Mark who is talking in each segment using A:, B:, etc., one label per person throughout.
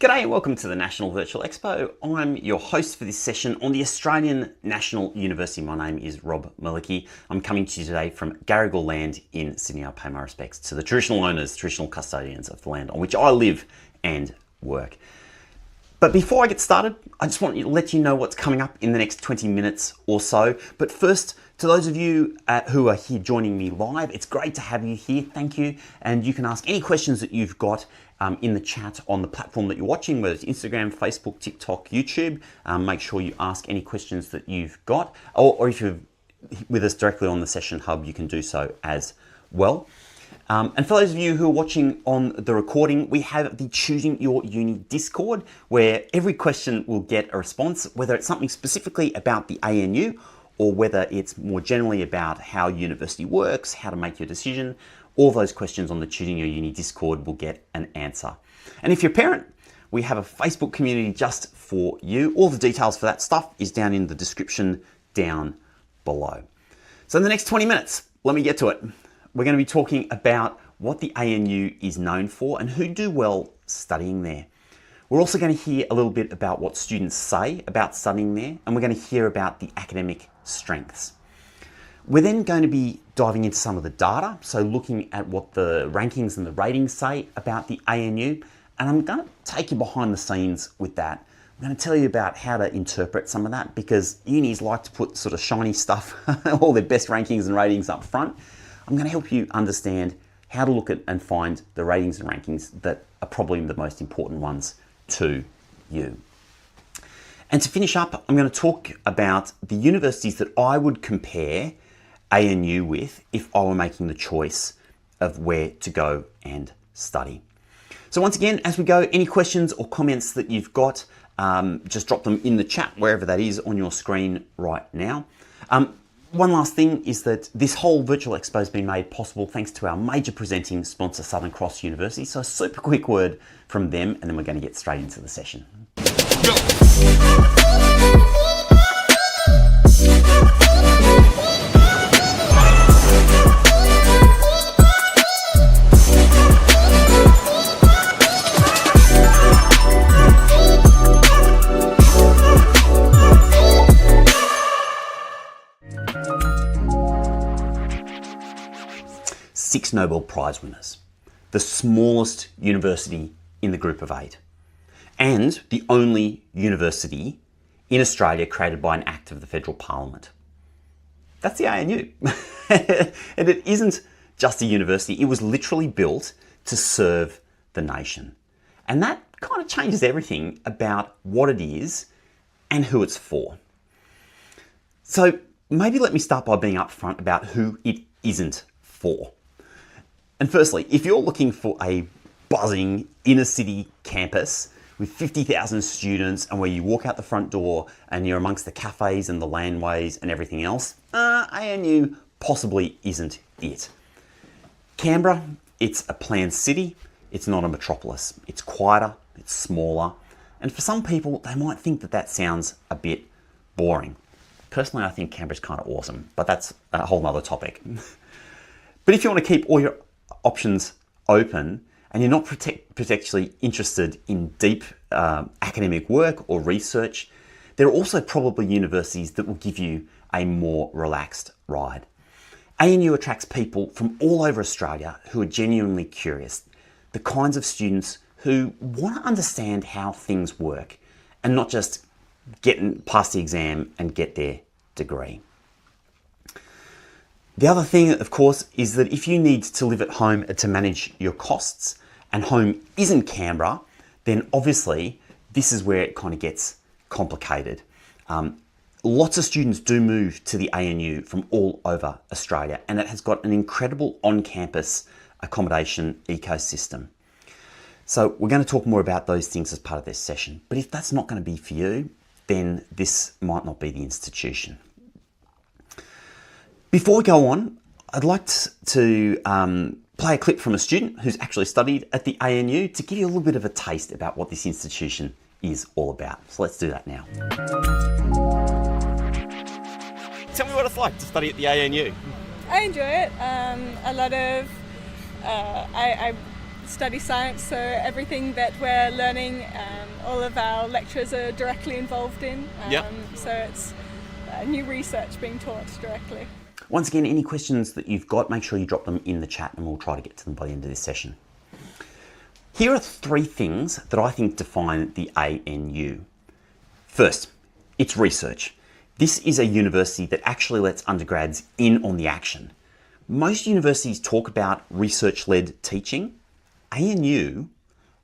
A: G'day and welcome to the National Virtual Expo. I'm your host for this session on the Australian National University. My name is Rob Malicki. I'm coming to you today from Gadigal land in Sydney. I pay my respects to the traditional owners, traditional custodians of the land on which I live and work. But before I get started, I just want to let you know what's coming up in the next 20 minutes or so. But first, to those of you who are here joining me live, it's great to have you here. Thank you. And you can ask any questions that you've got in the chat on the platform that you're watching, whether it's Instagram, Facebook, TikTok, YouTube. Make sure you ask any questions that you've got, or if you're with us directly on the session hub, you can do so as well. And for those of you who are watching on the recording, we have the Choosing Your Uni Discord, where every question will get a response, whether it's something specifically about the ANU or whether it's more generally about how university works, how to make your decision. All those questions on the Choosing Your Uni Discord will get an answer. And if you're a parent, we have a Facebook community just for you. All the details for that stuff is down in the description down below. So in the next 20 minutes, let me get to it. We're going to be talking about what the ANU is known for and who do well studying there. We're also going to hear a little bit about what students say about studying there, and we're going to hear about the academic strengths. We're then going to be diving into some of the data, so looking at what the rankings and the ratings say about the ANU, and I'm going to take you behind the scenes with that. I'm going to tell you about how to interpret some of that, because unis like to put sort of shiny stuff, all their best rankings and ratings up front. I'm going to help you understand how to look at and find the ratings and rankings that are probably the most important ones to you. And to finish up, I'm going to talk about the universities that I would compare ANU with if I were making the choice of where to go and study. So once again, as we go, any questions or comments that you've got, just drop them in the chat, wherever that is on your screen right now. One last thing is that this whole virtual expo has been made possible thanks to our major presenting sponsor, Southern Cross University. So a super quick word from them, and then we're going to get straight into the session. Go. 6 Nobel Prize winners, the smallest university in the group of 8, and the only university in Australia created by an act of the Federal Parliament. That's the ANU. And it isn't just a university, it was literally built to serve the nation. And that kind of changes everything about what it is and who it's for. So maybe let me start by being upfront about who it isn't for. And firstly, if you're looking for a buzzing inner city campus with 50,000 students and where you walk out the front door and you're amongst the cafes and the landways and everything else, ANU possibly isn't it. Canberra, it's a planned city, it's not a metropolis. It's quieter, it's smaller, and for some people, they might think that that sounds a bit boring. Personally, I think Canberra's kind of awesome, but that's a whole nother topic. But if you want to keep all your options open and you're not particularly interested in deep academic work or research, there are also probably universities that will give you a more relaxed ride. ANU attracts people from all over Australia who are genuinely curious, the kinds of students who want to understand how things work and not just get past the exam and get their degree. The other thing, of course, is that if you need to live at home to manage your costs and home isn't Canberra, then obviously this is where it kind of gets complicated. Lots of students do move to the ANU from all over Australia, and it has got an incredible on-campus accommodation ecosystem. So we're going to talk more about those things as part of this session. But if that's not going to be for you, then this might not be the institution. Before we go on, I'd like to play a clip from a student who's actually studied at the ANU to give you a little bit of a taste about what this institution is all about. So let's do that now. Tell me what it's like to study at the ANU.
B: I enjoy it. I study science, so everything that we're learning, all of our lecturers are directly involved in. So it's new research being taught directly.
A: Once again, any questions that you've got, make sure you drop them in the chat and we'll try to get to them by the end of this session. Here are 3 things that I think define the ANU. First, it's research. This is a university that actually lets undergrads in on the action. Most universities talk about research-led teaching. ANU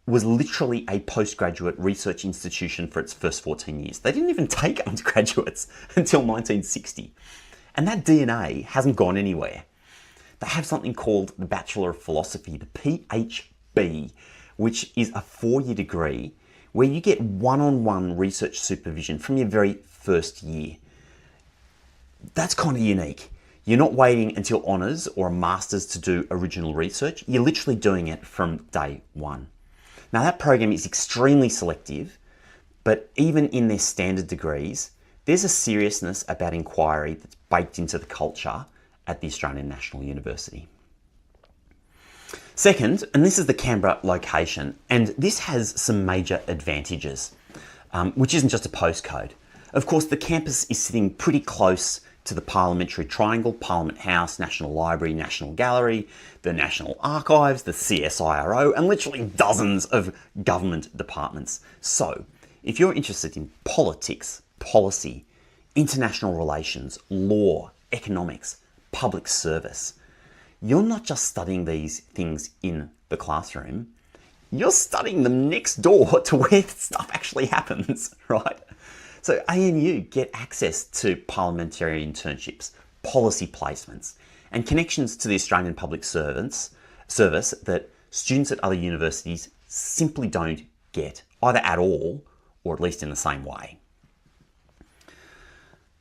A: was literally a postgraduate research institution for its first 14 years. They didn't even take undergraduates until 1960. And that DNA hasn't gone anywhere. They have something called the Bachelor of Philosophy, the PhB, which is a 4-year degree where you get one-on-one research supervision from your very first year. That's kind of unique. You're not waiting until honours or a master's to do original research. You're literally doing it from day one. Now that program is extremely selective, but even in their standard degrees, there's a seriousness about inquiry that's baked into the culture at the Australian National University. Second, and this is the Canberra location, and this has some major advantages, which isn't just a postcode. Of course, the campus is sitting pretty close to the Parliamentary Triangle, Parliament House, National Library, National Gallery, the National Archives, the CSIRO, and literally dozens of government departments. So, if you're interested in politics, policy, international relations, law, economics, public service, you're not just studying these things in the classroom, you're studying them next door to where stuff actually happens, right? So ANU get access to parliamentary internships, policy placements, and connections to the Australian Public Service that students at other universities simply don't get, either at all, or at least in the same way.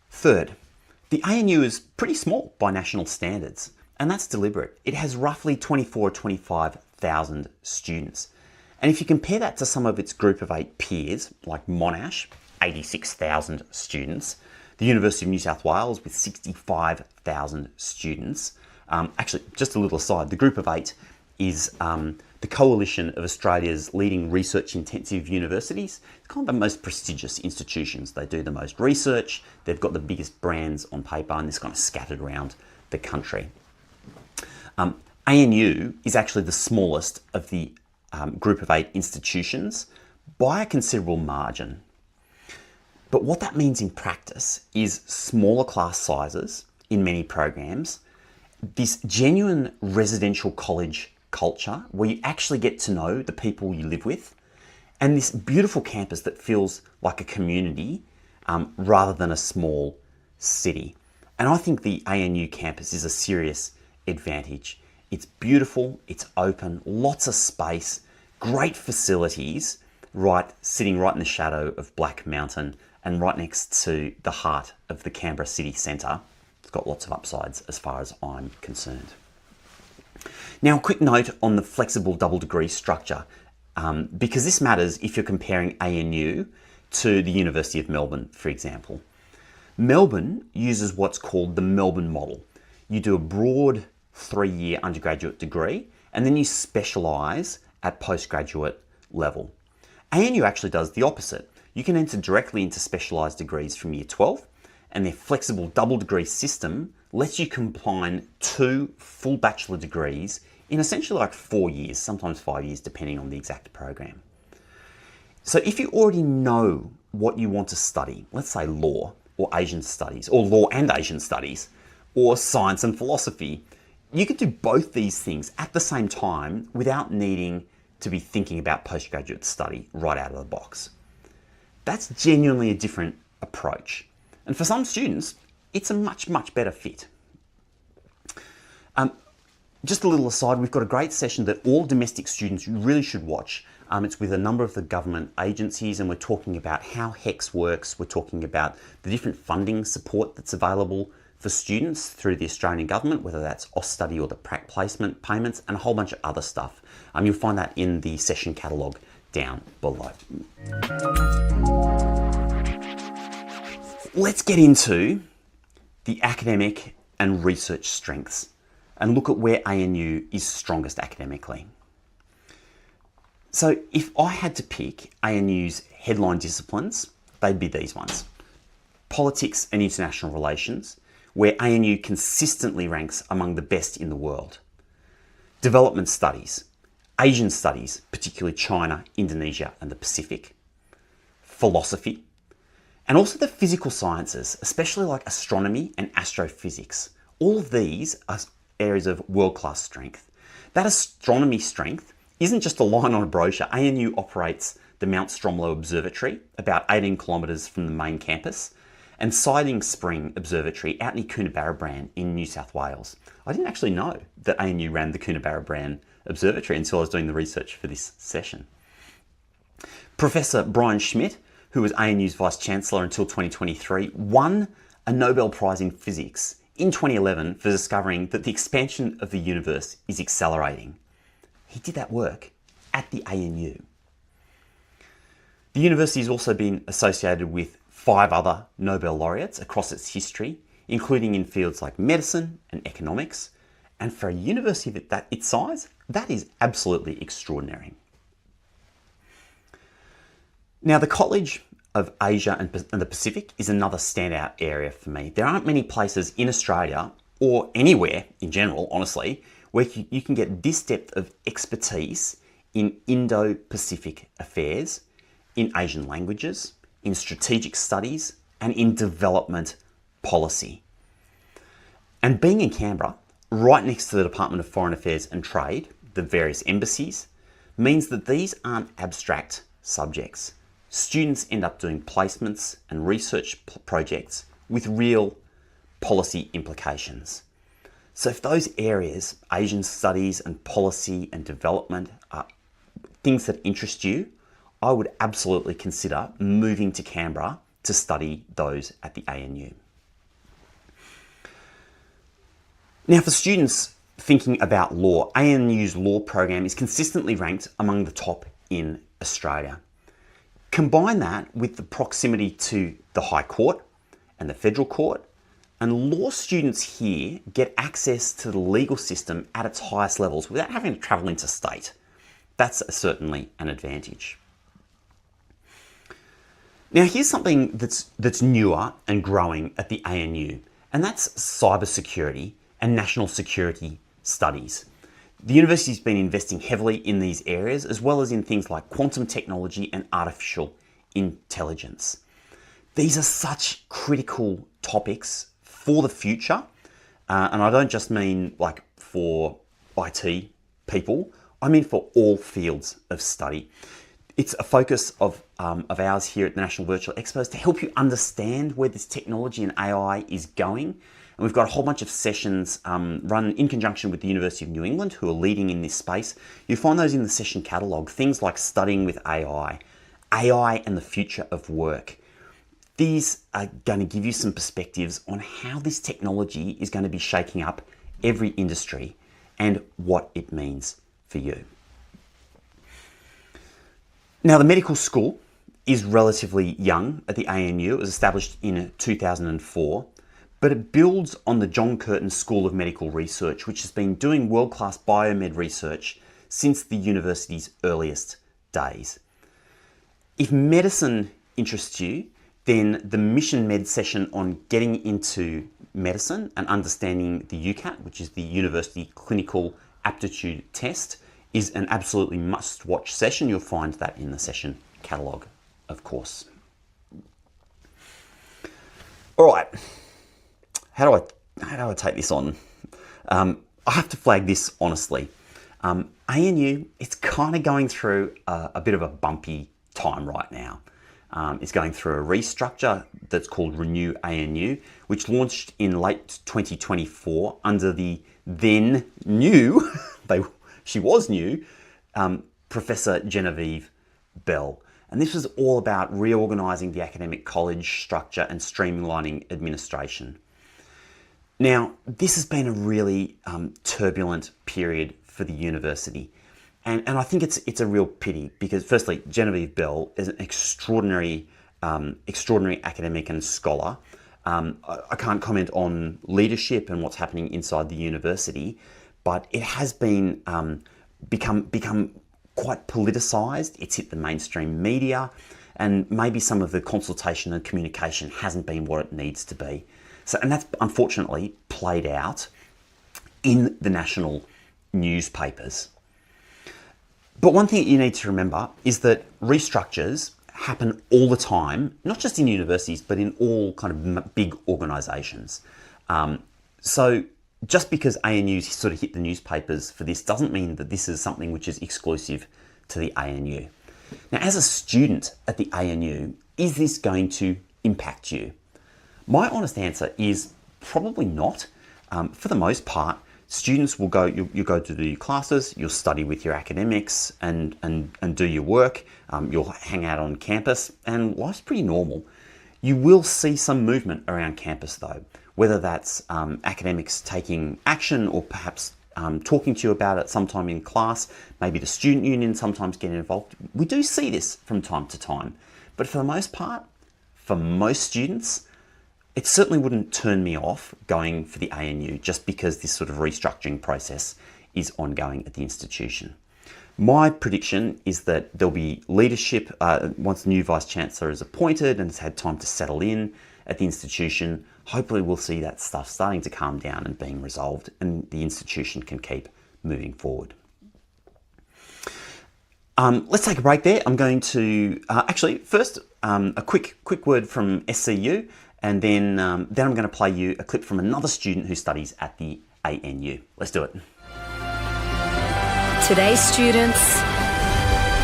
A: Third, the ANU is pretty small by national standards, and that's deliberate. It has roughly 24 or 25,000 students. And if you compare that to some of its group of 8 peers, like Monash, 86,000 students, the University of New South Wales with 65,000 students. Actually, just a little aside, the group of 8 is the coalition of Australia's leading research-intensive universities. It's kind of the most prestigious institutions. They do the most research, they've got the biggest brands on paper, and it's kind of scattered around the country. ANU is actually the smallest of the group of 8 institutions by a considerable margin. But what that means in practice is smaller class sizes in many programs, this genuine residential college culture where you actually get to know the people you live with, and this beautiful campus that feels like a community rather than a small city. And I think the ANU campus is a serious advantage. It's beautiful, it's open, lots of space, great facilities, sitting right in the shadow of Black Mountain and right next to the heart of the Canberra city centre. It's got lots of upsides as far as I'm concerned. Now, a quick note on the flexible double degree structure, because this matters if you're comparing ANU to the University of Melbourne, for example. Melbourne uses what's called the Melbourne model. You do a broad 3-year undergraduate degree, and then you specialise at postgraduate level. ANU actually does the opposite. You can enter directly into specialised degrees from year 12, and their flexible double degree system lets you combine 2 full bachelor degrees in essentially like 4 years, sometimes 5 years, depending on the exact program. So if you already know what you want to study, let's say law or Asian studies, or law and Asian studies, or science and philosophy, you could do both these things at the same time without needing to be thinking about postgraduate study right out of the box. That's genuinely a different approach. And for some students, it's a much, much better fit. Just a little aside, we've got a great session that all domestic students really should watch. It's with a number of the government agencies, and we're talking about how HEX works. We're talking about the different funding support that's available for students through the Australian government, whether that's Austudy or the prac placement payments, and a whole bunch of other stuff. You'll find that in the session catalogue down below. Let's get into the academic and research strengths and look at where ANU is strongest academically. So if I had to pick ANU's headline disciplines, they'd be these ones. Politics and international relations, where ANU consistently ranks among the best in the world. Development studies, Asian studies, particularly China, Indonesia, and the Pacific. Philosophy, and also the physical sciences, especially like astronomy and astrophysics. All of these are areas of world-class strength. That astronomy strength isn't just a line on a brochure. ANU operates the Mount Stromlo Observatory, about 18 kilometres from the main campus, and Siding Spring Observatory out near Coonabarabran in New South Wales. I didn't actually know that ANU ran the Coonabarabran Observatory until I was doing the research for this session. Professor Brian Schmidt, who was ANU's Vice-Chancellor until 2023, won a Nobel Prize in Physics in 2011 for discovering that the expansion of the universe is accelerating. He did that work at the ANU. The university has also been associated with 5 other Nobel laureates across its history, including in fields like medicine and economics. And for a university of its size, that is absolutely extraordinary. Now, the College of Asia and the Pacific is another standout area for me. There aren't many places in Australia, or anywhere in general, honestly, where you can get this depth of expertise in Indo-Pacific affairs, in Asian languages, in strategic studies, and in development policy. And being in Canberra, right next to the Department of Foreign Affairs and Trade, the various embassies, means that these aren't abstract subjects. Students end up doing placements and research projects with real policy implications. So if those areas, Asian studies and policy and development, are things that interest you, I would absolutely consider moving to Canberra to study those at the ANU. Now, for students thinking about law, ANU's law program is consistently ranked among the top in Australia. Combine that with the proximity to the High Court and the Federal Court, and law students here get access to the legal system at its highest levels without having to travel interstate. That's certainly an advantage. Now, here's something that's newer and growing at the ANU, and that's cybersecurity and national security studies. The university's been investing heavily in these areas, as well as in things like quantum technology and artificial intelligence. These are such critical topics for the future, and I don't just mean like for IT people, I mean for all fields of study. It's a focus of ours here at the National Virtual Expo to help you understand where this technology and AI is going. And we've got a whole bunch of sessions run in conjunction with the University of New England, who are leading in this space. You'll find those in the session catalogue, things like studying with AI, AI and the future of work. These are going to give you some perspectives on how this technology is going to be shaking up every industry and what it means for you. Now, the medical school is relatively young at the ANU. It was established in 2004, but it builds on the John Curtin School of Medical Research, which has been doing world-class biomed research since the university's earliest days. If medicine interests you, Then the Mission Med session on getting into medicine and understanding the UCAT, which is the University Clinical Aptitude Test, is an absolutely must-watch session. You'll find that in the session catalogue, of course. All right, how do I take this on? I have to flag this honestly. ANU, it's kind of going through a bit of a bumpy time right now. It's going through a restructure that's called Renew ANU, which launched in late 2024 under the then new, she was new, Professor Genevieve Bell. And this was all about reorganising the academic college structure and streamlining administration. Now, this has been a really turbulent period for the university. And I think it's a real pity because, firstly, Genevieve Bell is an extraordinary academic and scholar. I can't comment on leadership and what's happening inside the university, but it has been become quite politicised. It's hit the mainstream media, and maybe some of the consultation and communication hasn't been what it needs to be. So, and that's unfortunately played out in the national newspapers. But one thing you need to remember is that restructures happen all the time, not just in universities, but in all kind of big organisations. So just because ANU sort of hit the newspapers for this doesn't mean that this is something which is exclusive to the ANU. Now, as a student at the ANU, is this going to impact you? My honest answer is probably not. For the most part, students will go, you go to do your classes, you'll study with your academics and do your work, you'll hang out on campus, and life's pretty normal. You will see some movement around campus though, whether that's academics taking action or perhaps talking to you about it sometime in class, maybe the student union sometimes getting involved. We do see this from time to time, but for the most part, for most students, it certainly wouldn't turn me off going for the ANU just because this sort of restructuring process is ongoing at the institution. My prediction is that there'll be leadership once the new Vice-Chancellor is appointed and has had time to settle in at the institution. Hopefully we'll see that stuff starting to calm down and being resolved, and the institution can keep moving forward. Let's take a break there. I'm going to, actually first a quick word from SCU, and then I'm going to play you a clip from another student who studies at the ANU. Let's do it.
C: Today's students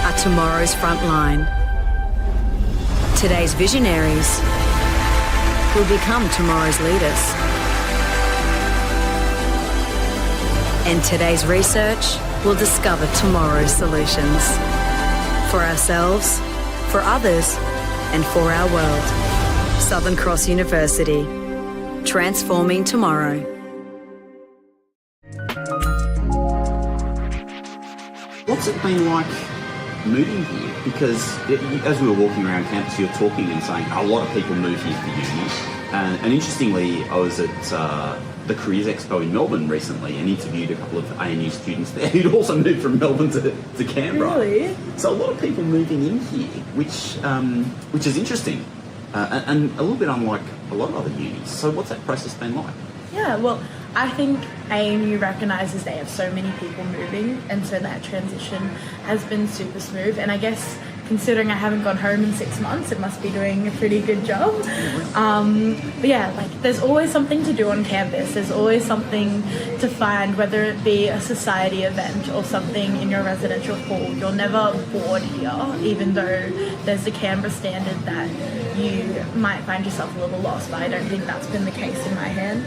C: are tomorrow's front line. Today's visionaries will become tomorrow's leaders. And today's research will discover tomorrow's solutions. For ourselves, for others, and for our world. Southern Cross University, transforming tomorrow.
A: What's it been like moving here? Because as we were walking around campus, you were talking and saying a lot of people move here for uni. And interestingly, I was at the Careers Expo in Melbourne recently and interviewed a couple of ANU students there who'd also moved from Melbourne to Canberra.
B: Really?
A: So a lot of people moving in here, which is interesting. And a little bit unlike a lot of other unis. So what's that process been like?
D: Yeah, well, I think ANU recognises they have so many people moving, and so that transition has been super smooth. And I guess considering I haven't gone home in 6 months, it must be doing a pretty good job. But yeah, like there's always something to do on campus. There's always something to find, whether it be a society event or something in your residential hall. You're never bored here, even though there's the Canberra standard that you might find yourself a little lost, but I don't think that's been the case in my hand.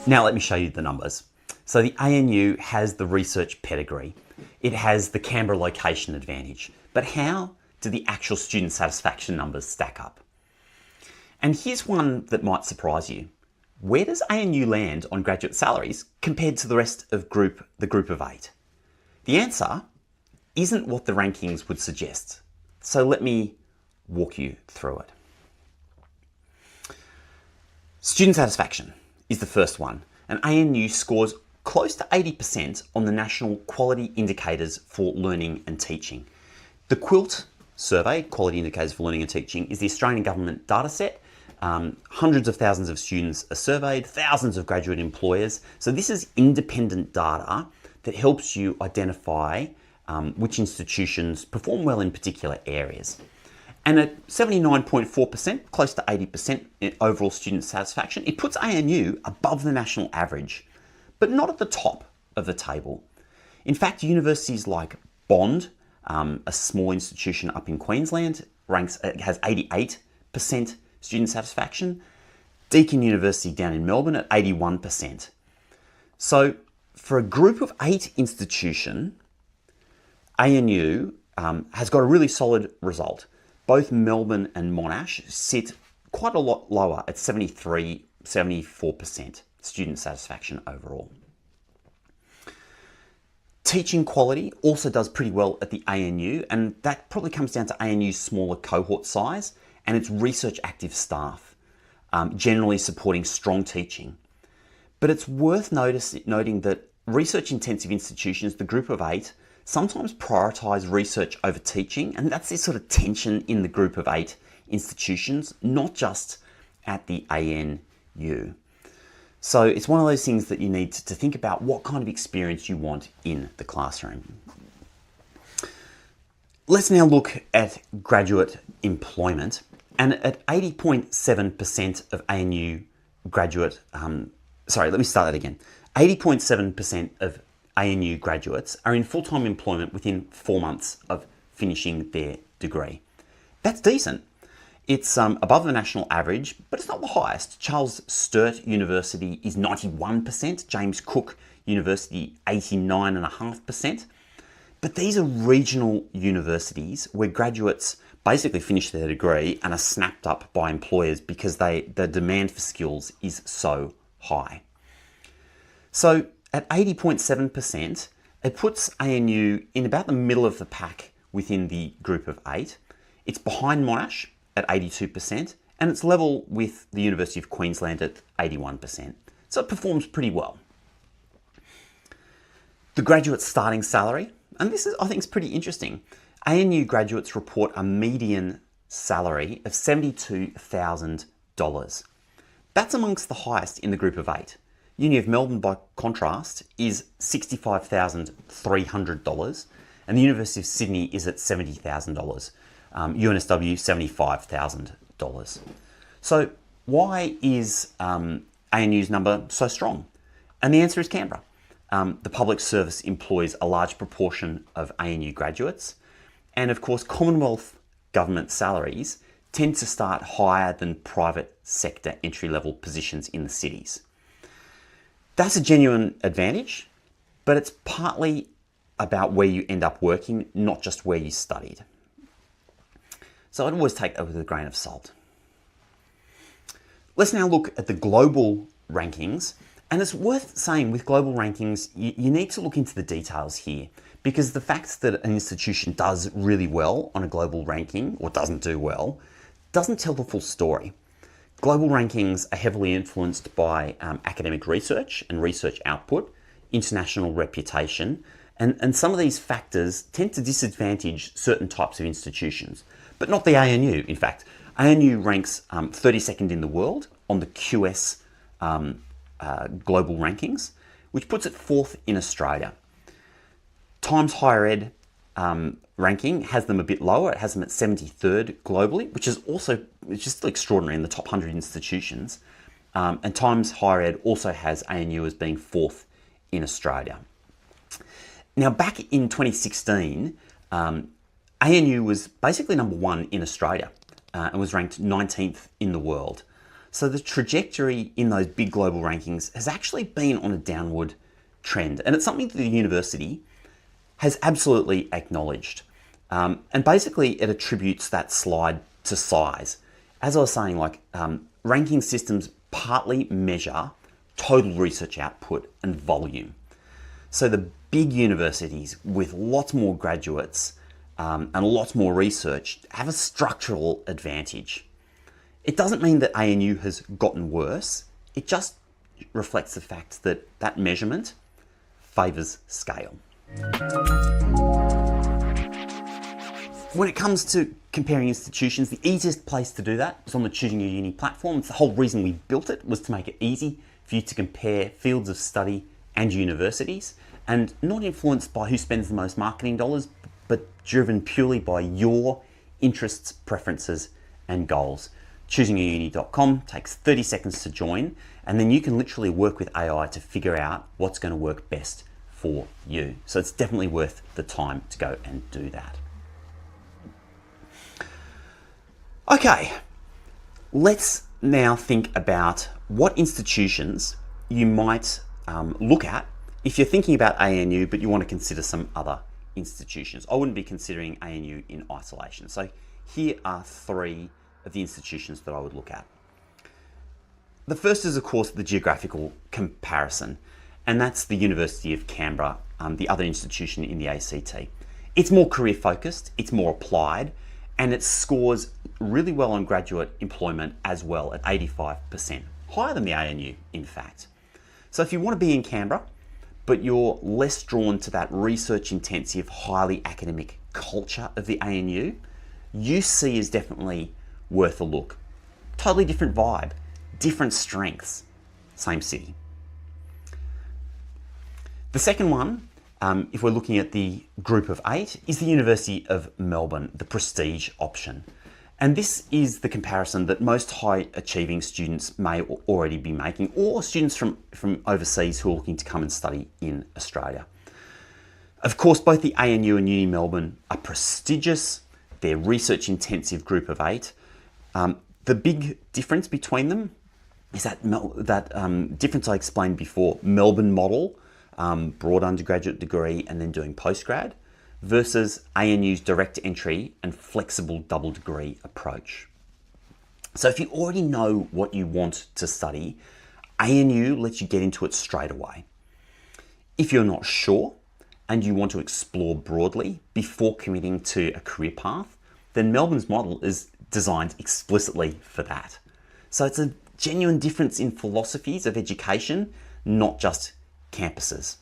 A: Now let me show you the numbers. So the ANU has the research pedigree. It has the Canberra location advantage. But how do the actual student satisfaction numbers stack up? And here's one that might surprise you. Where does ANU land on graduate salaries compared to the rest of the group of 8? The answer isn't what the rankings would suggest. So let me walk you through it. Student satisfaction is the first one, and ANU scores close to 80% on the national quality indicators for learning and teaching. The QUILT survey, Quality Indicators for Learning and Teaching, is the Australian government data set. Hundreds of thousands of students are surveyed, thousands of graduate employers. So this is independent data that helps you identify which institutions perform well in particular areas. And at 79.4%, close to 80% in overall student satisfaction, it puts ANU above the national average, but not at the top of the table. In fact, universities like Bond, a small institution up in Queensland, has 88% student satisfaction. Deakin University down in Melbourne at 81%. So for a group of 8 institution, ANU has got a really solid result. Both Melbourne and Monash sit quite a lot lower at 73, 74% student satisfaction overall. Teaching quality also does pretty well at the ANU, and that probably comes down to ANU's smaller cohort size and its research active staff, generally supporting strong teaching. But it's worth noting that research intensive institutions, the group of 8, sometimes prioritise research over teaching, and that's this sort of tension in the group of 8 institutions, not just at the ANU. So it's one of those things that you need to think about what kind of experience you want in the classroom. Let's now look at graduate employment, and at 80.7% of ANU graduate, 80.7% of ANU graduates are in full-time employment within 4 months of finishing their degree. That's decent. It's above the national average, but it's not the highest. Charles Sturt University is 91%, James Cook University 89.5%. But these are regional universities where graduates basically finish their degree and are snapped up by employers because the demand for skills is so high. So at 80.7%, it puts ANU in about the middle of the pack within the group of 8. It's behind Monash at 82%, and it's level with the University of Queensland at 81%. So it performs pretty well. The graduate starting salary, and this is, I think, is pretty interesting. ANU graduates report a median salary of $72,000. That's amongst the highest in the group of 8. Uni of Melbourne, by contrast, is $65,300, and the University of Sydney is at $70,000. UNSW, $75,000. So why is ANU's number so strong? And the answer is Canberra. The public service employs a large proportion of ANU graduates, and of course Commonwealth government salaries tend to start higher than private sector entry-level positions in the cities. That's a genuine advantage, but it's partly about where you end up working, not just where you studied. So I'd always take that with a grain of salt. Let's now look at the global rankings. And it's worth saying with global rankings, you need to look into the details here, because the fact that an institution does really well on a global ranking or doesn't do well doesn't tell the full story. Global rankings are heavily influenced by academic research and research output, international reputation, and some of these factors tend to disadvantage certain types of institutions, but not the ANU. In fact, ANU ranks 32nd in the world on the QS global rankings, which puts it 4th in Australia. Times Higher Ed ranking has them a bit lower. It has them at 73rd globally, which is also just extraordinary in the top 100 institutions. And Times Higher Ed also has ANU as being 4th in Australia. Now, back in 2016, ANU was basically number 1 in Australia and was ranked 19th in the world. So the trajectory in those big global rankings has actually been on a downward trend. And it's something that the university has absolutely acknowledged. And basically it attributes that slide to size. As I was saying, ranking systems partly measure total research output and volume. So the big universities with lots more graduates and lots more research have a structural advantage. It doesn't mean that ANU has gotten worse. It just reflects the fact that that measurement favours scale. When it comes to comparing institutions, the easiest place to do that is on the Choosing Your Uni platform. It's the whole reason we built it, was to make it easy for you to compare fields of study and universities, and not influenced by who spends the most marketing dollars, but driven purely by your interests, preferences, and goals. ChoosingYourUni.com takes 30 seconds to join, and then you can literally work with AI to figure out what's going to work best for you. So it's definitely worth the time to go and do that. Okay, let's now think about what institutions you might look at if you're thinking about ANU, but you want to consider some other institutions. I wouldn't be considering ANU in isolation. So here are 3 of the institutions that I would look at. The first is, of course, the geographical comparison, and that's the University of Canberra, the other institution in the ACT. It's more career focused, it's more applied, and it scores really well on graduate employment as well at 85%, higher than the ANU, in fact. So if you want to be in Canberra, but you're less drawn to that research-intensive, highly academic culture of the ANU, UC is definitely worth a look. Totally different vibe, different strengths, same city. The second one, if we're looking at the group of 8, is the University of Melbourne, the prestige option. And this is the comparison that most high achieving students may already be making, or students from overseas who are looking to come and study in Australia. Of course, both the ANU and Uni Melbourne are prestigious. They're research intensive group of 8. The big difference between them is that difference I explained before, Melbourne model, broad undergraduate degree and then doing postgrad, versus ANU's direct entry and flexible double degree approach. So if you already know what you want to study, ANU lets you get into it straight away. If you're not sure and you want to explore broadly before committing to a career path, then Melbourne's model is designed explicitly for that. So it's a genuine difference in philosophies of education, not just campuses.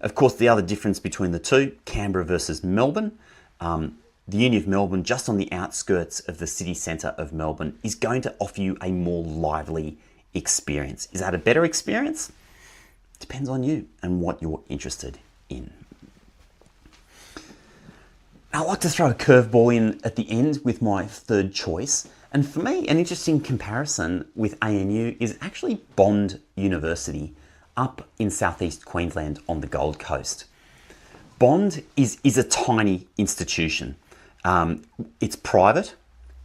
A: Of course, the other difference between the two, Canberra versus Melbourne, the Uni of Melbourne, just on the outskirts of the city centre of Melbourne, is going to offer you a more lively experience. Is that a better experience? Depends on you and what you're interested in. I like to throw a curveball in at the end with my third choice. And for me, an interesting comparison with ANU is actually Bond University up in southeast Queensland on the Gold Coast. Bond is a tiny institution. It's private,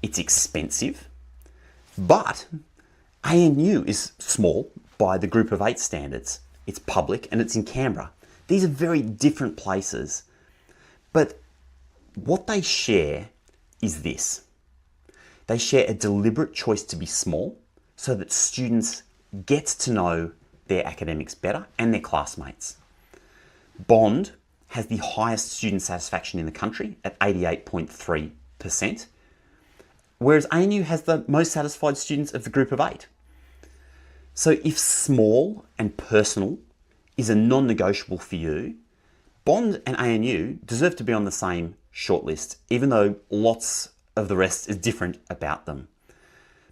A: it's expensive, but ANU is small by the group of 8 standards. It's public and it's in Canberra. These are very different places, but what they share is this. They share a deliberate choice to be small so that students get to know their academics better and their classmates. Bond has the highest student satisfaction in the country at 88.3%, whereas ANU has the most satisfied students of the group of 8. So if small and personal is a non-negotiable for you, Bond and ANU deserve to be on the same shortlist, even though lots of the rest is different about them.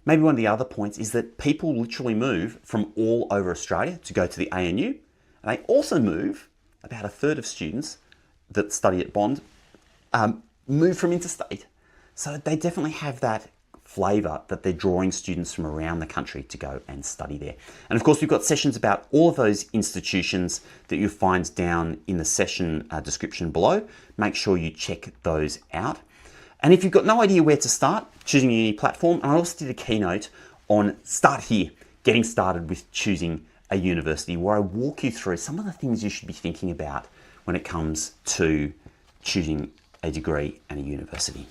A: Maybe one of the other points is that people literally move from all over Australia to go to the ANU, and they also move, about a third of students that study at Bond, move from interstate. So they definitely have that flavour that they're drawing students from around the country to go and study there. And of course, we've got sessions about all of those institutions that you'll find down in the session description below. Make sure you check those out. And if you've got no idea where to start, Choosing Your Uni platform, and I also did a keynote on Start Here, getting started with choosing a university, where I walk you through some of the things you should be thinking about when it comes to choosing a degree and a university.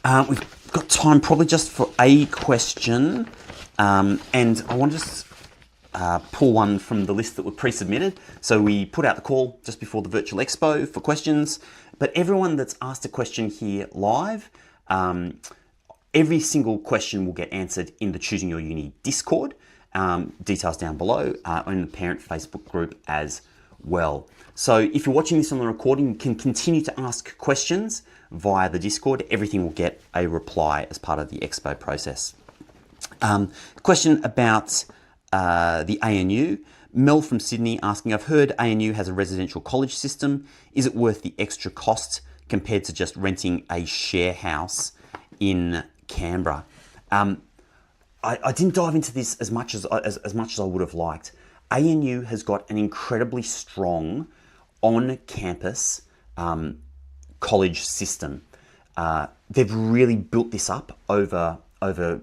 A: We've got time probably just for a question, and I want to just pull one from the list that were pre-submitted. So we put out the call just before the virtual expo for questions, but everyone that's asked a question here live, every single question will get answered in the Choosing Your Uni Discord, details down below, in the parent Facebook group as well. So if you're watching this on the recording, you can continue to ask questions via the Discord. Everything will get a reply as part of the Expo process. Question about the ANU. Mel from Sydney asking, I've heard ANU has a residential college system. Is it worth the extra cost compared to just renting a share house in Canberra? I didn't dive into this as much as I would have liked. ANU has got an incredibly strong on-campus college system. They've really built this up over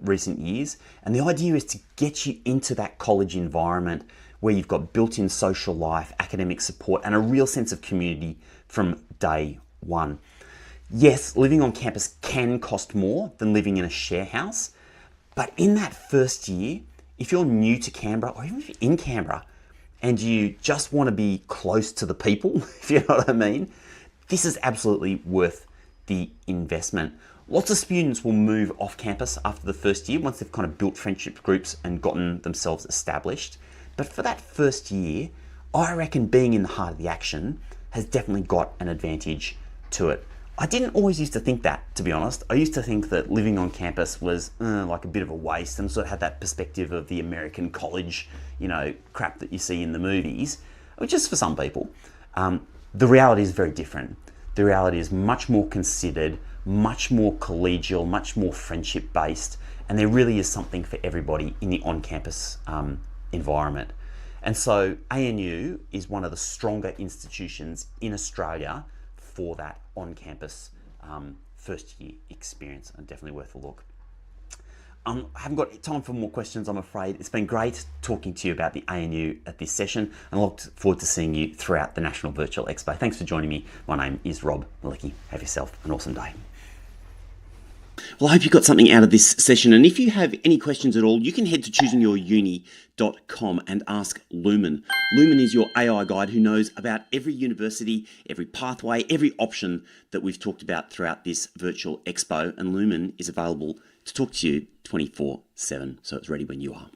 A: recent years, and the idea is to get you into that college environment where you've got built-in social life, academic support, and a real sense of community from day one. Yes, living on campus can cost more than living in a share house, but in that first year, if you're new to Canberra, or even if you're in Canberra, and you just want to be close to the people, if you know what I mean, this is absolutely worth the investment. Lots of students will move off campus after the first year once they've kind of built friendship groups and gotten themselves established. But for that first year, I reckon being in the heart of the action has definitely got an advantage to it. I didn't always used to think that, to be honest. I used to think that living on campus was like a bit of a waste, and sort of had that perspective of the American college, crap that you see in the movies, which is for some people. The reality is very different. The reality is much more considered, much more collegial, much more friendship based, and there really is something for everybody in the on-campus environment. And so ANU is one of the stronger institutions in Australia for that on-campus first year experience, and definitely worth a look. I haven't got time for more questions, I'm afraid. It's been great talking to you about the ANU at this session, and I look forward to seeing you throughout the National Virtual Expo. Thanks for joining me. My name is Rob Malicki. Have yourself an awesome day. Well, I hope you got something out of this session, and if you have any questions at all, you can head to choosingyouruni.com and ask Lumen. Lumen is your AI guide who knows about every university, every pathway, every option that we've talked about throughout this virtual expo, and Lumen is available to talk to you 24/7, so it's ready when you are.